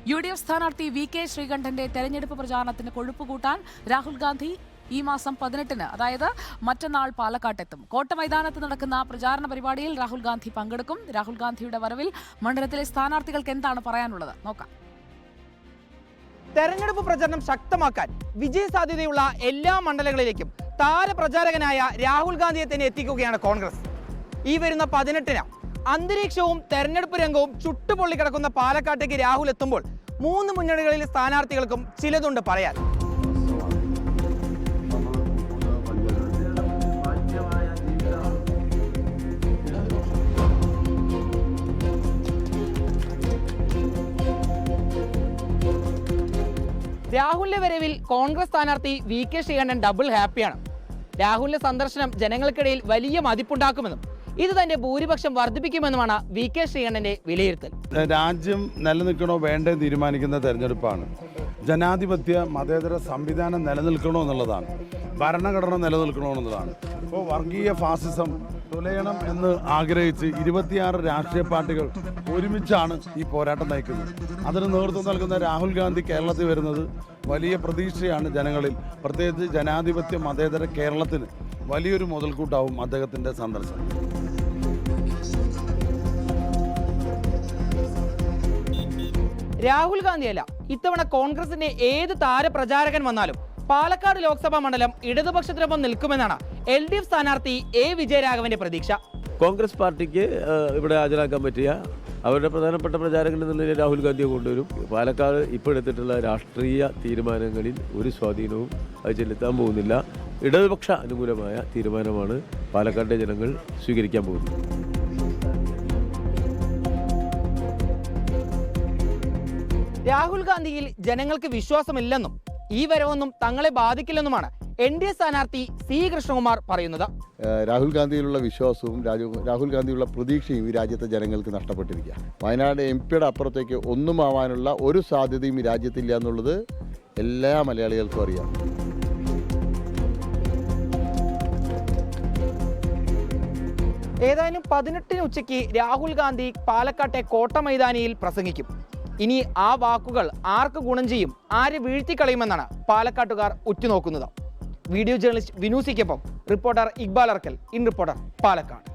UDF സ്ഥാനാർത്ഥി VK ശ്രീകണ്ഠന്റെ തെരഞ്ഞെടുപ്പ് പ്രചാരണത്തിന് കൊഴുപ്പ് കൂട്ടാൻ രാഹുൽ ഗാന്ധി ഈ മാസം 18-ന് അതായത് മറ്റന്നാൾ പാലക്കാട്ടെത്തും. കോട്ട മൈതാനത്ത് നടക്കുന്ന പ്രചാരണ പരിപാടിയിൽ രാഹുൽ ഗാന്ധി പങ്കെടുക്കും. രാഹുൽ ഗാന്ധിയുടെ വരവിൽ മണ്ഡലത്തിലെ സ്ഥാനാർത്ഥികൾക്ക് എന്താണ് പറയാനുള്ളത് നോക്കാം. തെരഞ്ഞെടുപ്പ് പ്രചരണം ശക്തമാക്കാൻ വിജയ സാധ്യതയുള്ള എല്ലാ മണ്ഡലങ്ങളിലേക്കും താരപ്രചാരകനായ രാഹുൽ ഗാന്ധിയെ തന്നെ എത്തിക്കുകയാണ് കോൺഗ്രസ്. ഈ വരുന്ന 18-ന് അന്തരീക്ഷവും തെരഞ്ഞെടുപ്പ് രംഗവും ചുട്ടുപൊള്ളി കിടക്കുന്ന പാലക്കാട്ടേക്ക് രാഹുൽ എത്തുമ്പോൾ 3 മുന്നണികളിലെ സ്ഥാനാർത്ഥികൾക്കും ചിലതുണ്ട് പറയാൻ. രാഹുലിന്റെ വരവിൽ കോൺഗ്രസ് സ്ഥാനാർത്ഥി VK ശ്രീകണ്ഠൻ ഡബിൾ ഹാപ്പിയാണ്. രാഹുലിന്റെ സന്ദർശനം ജനങ്ങൾക്കിടയിൽ വലിയ മതിപ്പുണ്ടാക്കുമെന്നും ഇത് തന്റെ ഭൂരിപക്ഷം വർദ്ധിപ്പിക്കുമെന്നുമാണ് VK ശ്രീകണ്ഠന്റെ വിലയിരുത്തൽ. രാജ്യം നിലനിൽക്കണോ വേണ്ടേ തീരുമാനിക്കുന്ന തെരഞ്ഞെടുപ്പാണ്. ജനാധിപത്യ മതേതര സംവിധാനം നിലനിൽക്കണോ എന്നുള്ളതാണ്, ഭരണഘടന നിലനിൽക്കണോ എന്നുള്ളതാണ്. ഇപ്പോൾ വർഗീയ ഫാസിസം തുലയണം എന്ന് ആഗ്രഹിച്ച് 26 രാഷ്ട്രീയ പാർട്ടികൾ ഒരുമിച്ചാണ് ഈ പോരാട്ടം നയിക്കുന്നത്. അതിന് നേതൃത്വം നൽകുന്ന രാഹുൽ ഗാന്ധി കേരളത്തിൽ വരുന്നത് വലിയ പ്രതീക്ഷയാണ് ജനങ്ങളിൽ. പ്രത്യേകിച്ച് ജനാധിപത്യ മതേതര കേരളത്തിന് വലിയൊരു മുതൽക്കൂട്ടാവും അദ്ദേഹത്തിൻ്റെ സന്ദർശനം. രാഹുൽ ഗാന്ധിയല്ല, ഇത്തവണ കോൺഗ്രസിന്റെ ഏത് താരപ്രചാരകൻ വന്നാലും പാലക്കാട് ലോക്സഭാ മണ്ഡലം ഇടതുപക്ഷത്തിനൊപ്പം നിൽക്കുമെന്നാണ് LDF സ്ഥാനാർത്ഥി A വിജയരാഘവന്റെ പ്രതീക്ഷ. കോൺഗ്രസ് പാർട്ടിക്ക് ഇവിടെ ഹാജരാക്കാൻ പറ്റിയ അവരുടെ പ്രധാനപ്പെട്ട പ്രചാരകൻ എന്നുള്ളതിൽ രാഹുൽ ഗാന്ധിയെ കൊണ്ടുവരും. പാലക്കാട് ഇപ്പോൾ എടുത്തിട്ടുള്ള രാഷ്ട്രീയ തീരുമാനങ്ങളിൽ ഒരു സ്വാധീനവും അത് ചെലുത്താൻ പോകുന്നില്ല. ഇടതുപക്ഷ അനുകൂലമായ തീരുമാനമാണ് പാലക്കാട്ടെ ജനങ്ങൾ സ്വീകരിക്കാൻ പോകുന്നത്. രാഹുൽ ഗാന്ധിയിൽ ജനങ്ങൾക്ക് വിശ്വാസമില്ലെന്നും ഈ വരവൊന്നും തങ്ങളെ ബാധിക്കില്ലെന്നുമാണ് NDA സ്ഥാനാർത്ഥി C കൃഷ്ണകുമാർ പറയുന്നത്. രാഹുൽ ഗാന്ധിയിലുള്ള വിശ്വാസവും രാഹുൽ ഗാന്ധിയുള്ള പ്രതീക്ഷയും ഈ രാജ്യത്തെ ജനങ്ങൾക്ക് നഷ്ടപ്പെട്ടിരിക്കുക. വയനാട് MP അപ്പുറത്തേക്ക് ഒന്നും ആവാനുള്ള ഒരു സാധ്യതയും ഈ രാജ്യത്തില്ല എന്നുള്ളത് എല്ലാ മലയാളികൾക്കും അറിയാം. ഏതായാലും 18-ന് ഉച്ചയ്ക്ക് രാഹുൽ ഗാന്ധി പാലക്കാട്ടെ കോട്ട മൈതാനിയിൽ പ്രസംഗിക്കും. ഇനി ആ വാക്കുകൾ ആർക്ക് ഗുണം ചെയ്യും, ആരെ വീഴ്ത്തിക്കളയുമെന്നാണ് പാലക്കാട്ടുകാർ ഉറ്റുനോക്കുന്നത്. വീഡിയോ ജേർണലിസ്റ്റ് വിനൂസിക്കൊപ്പം reporter Iqbal Arkkal, in reporter, Palakkad.